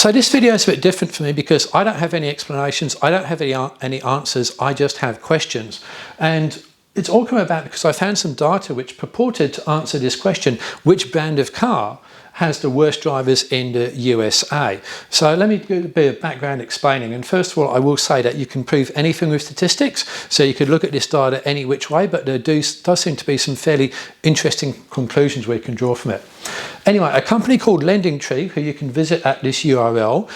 So this video is a bit different for me because I don't have any explanations, I don't have any answers, I just have questions. And it's all come about because I found some data which purported to answer this question: which brand of car has the worst drivers in the USA? So let me do a bit of background explaining. And first of all, I will say that you can prove anything with statistics. So you could look at this data any which way, but there does seem to be some fairly interesting conclusions we can draw from it. Anyway, a company called LendingTree, who you can visit at this URL,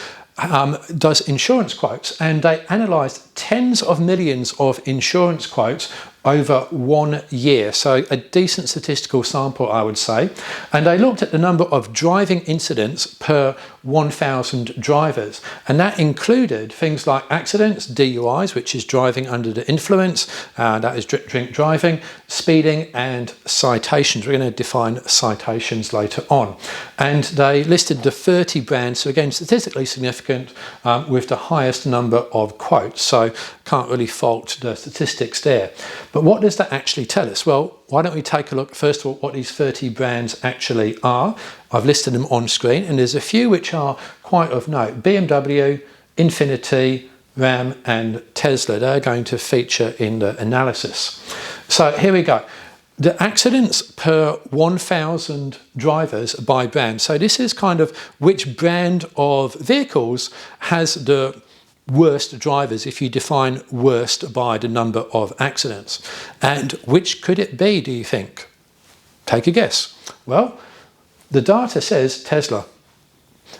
does insurance quotes, and they analysed tens of millions of insurance quotes over 1 year. So a decent statistical sample, I would say. And they looked at the number of driving incidents per 1,000 drivers. And that included things like accidents, DUIs, which is driving under the influence, that is drink driving, speeding, and citations. We're going to define citations later on. And they listed the 30 brands, so again, statistically significant, with the highest number of quotes. So can't really fault the statistics there. But what does that actually tell us? Well, why don't we take a look first of all what these 30 brands actually are. I've listed them on screen, and there's a few which are quite of note: BMW, Infiniti, Ram, and Tesla. They're going to feature in the analysis. So here we go. The accidents per 1,000 drivers by brand. So this is kind of which brand of vehicles has the worst drivers, if you define worst by the number of accidents. And which could it be, do you think? Take a guess. Well, the data says Tesla,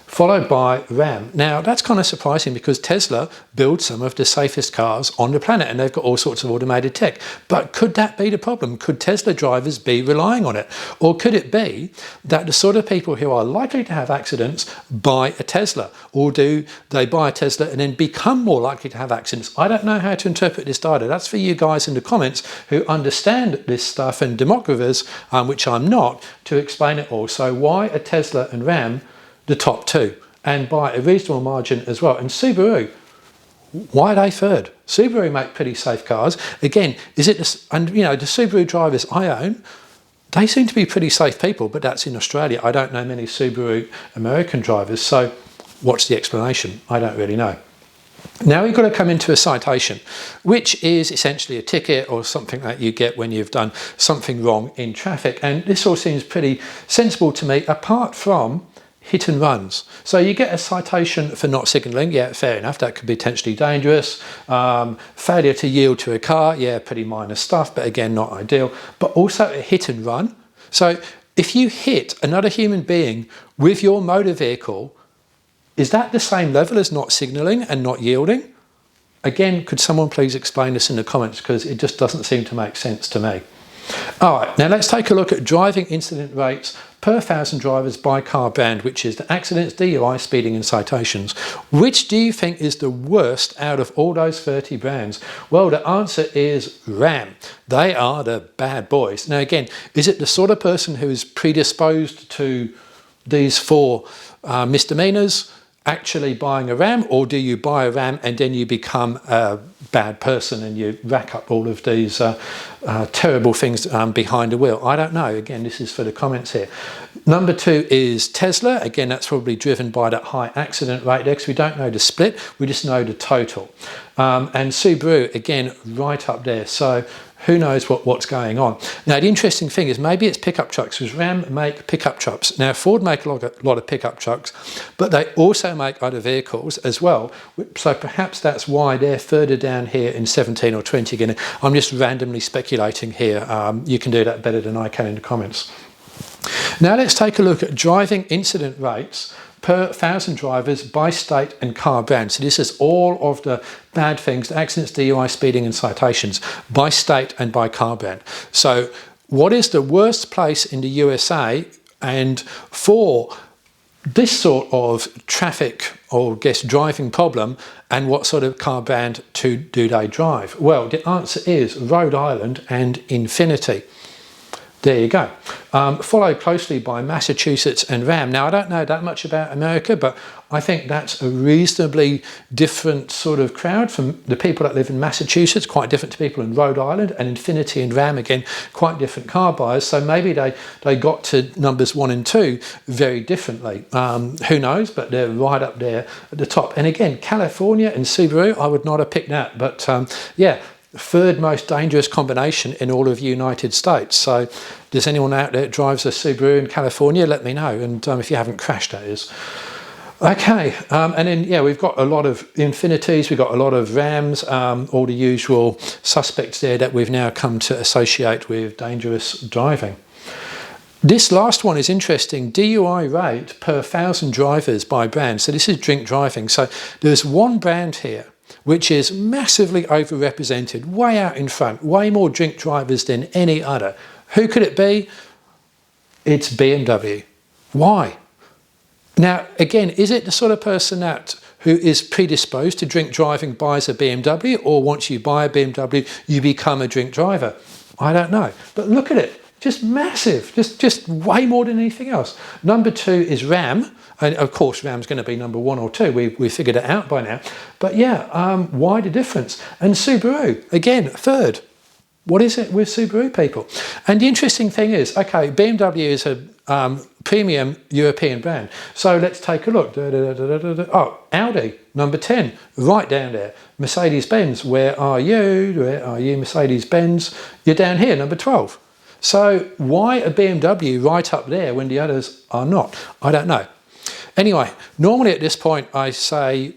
followed by Ram. Now that's kind of surprising because Tesla builds some of the safest cars on the planet and they've got all sorts of automated tech. But could that be the problem? Could Tesla drivers be relying on it? Or could it be that the sort of people who are likely to have accidents buy a Tesla? Or do they buy a Tesla and then become more likely to have accidents? I don't know how to interpret this data. That's for you guys in the comments who understand this stuff and demographers, which I'm not, to explain it all. So why are Tesla and Ram the top two, and by a reasonable margin as well? And Subaru, why are they third? Subaru make pretty safe cars. Again, is it, and you know, the Subaru drivers I own, they seem to be pretty safe people, but that's in Australia. I don't know many Subaru American drivers, so what's the explanation? I don't really know. Now we've got to come into a citation, which is essentially a ticket or something that you get when you've done something wrong in traffic. And this all seems pretty sensible to me, apart from hit and runs. So you get a citation for not signalling, yeah, fair enough, that could be potentially dangerous. Failure to yield to a car, yeah, pretty minor stuff, but again, not ideal. But also a hit and run. So if you hit another human being with your motor vehicle, is that the same level as not signalling and not yielding? Again, could someone please explain this in the comments, because it just doesn't seem to make sense to me. All right, now let's take a look at driving incident rates per 1,000 drivers by car brand, which is the accidents, DUI, speeding, and citations. Which do you think is the worst out of all those 30 brands? Well, the answer is Ram. They are the bad boys. Now again, is it the sort of person who is predisposed to these 4 misdemeanors actually buying a Ram, or do you buy a Ram and then you become a bad person and you rack up all of these terrible things behind the wheel? I don't know. Again, this is for the comments here. Number 2 is Tesla. Again, that's probably driven by that high accident rate there, because we don't know the split, we just know the total. And Subaru, again, right up there. So who knows what's going on. Now, the interesting thing is maybe it's pickup trucks, because Ram make pickup trucks. Now, Ford make a lot of pickup trucks, but they also make other vehicles as well. So perhaps that's why they're further down here in 17 or 20 again. I'm just randomly speculating here. You can do that better than I can in the comments. Now let's take a look at driving incident rates per 1,000 drivers by state and car brand. So this is all of the bad things, the accidents, DUI, speeding, and citations by state and by car brand. So what is the worst place in the USA, and for this sort of traffic or driving problem, and what sort of car brand do they drive? Well, the answer is Rhode Island and Infiniti. There you go. Followed closely by Massachusetts and Ram. Now, I don't know that much about America, but I think that's a reasonably different sort of crowd from the people that live in Massachusetts, quite different to people in Rhode Island, and Infiniti and Ram, again, quite different car buyers. So maybe they got to numbers 1 and 2 very differently. Who knows, but they're right up there at the top. And again, California and Subaru, I would not have picked that. But yeah, third most dangerous combination in all of the United States. So does anyone out there that drives a Subaru in California? Let me know. And if you haven't crashed, that is. Okay, and then, yeah, we've got a lot of Infinitis, we've got a lot of Rams, all the usual suspects there that we've now come to associate with dangerous driving. This last one is interesting. DUI rate per 1,000 drivers by brand. So this is drink driving. So there's one brand here which is massively overrepresented, way out in front, way more drink drivers than any other. Who could it be? It's BMW. Why? Now, again, is it the sort of person who is predisposed to drink driving buys a BMW, or once you buy a BMW, you become a drink driver? I don't know. But look at it. Just massive. Just way more than anything else. Number 2 is Ram. And of course, Ram's going to be number 1 or 2. We figured it out by now. But yeah, why the difference? And Subaru, again, third. What is it with Subaru people? And the interesting thing is, okay, BMW is a premium European brand. So let's take a look. Oh, Audi, number 10, right down there. Mercedes-Benz, where are you? Where are you, Mercedes-Benz? You're down here, number 12. So why a BMW right up there when the others are not? I don't know. Anyway, normally at this point I say,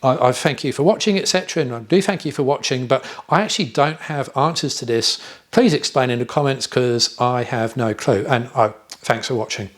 I thank you for watching, etc. And I do thank you for watching, but I actually don't have answers to this. Please explain in the comments because I have no clue. And thanks for watching.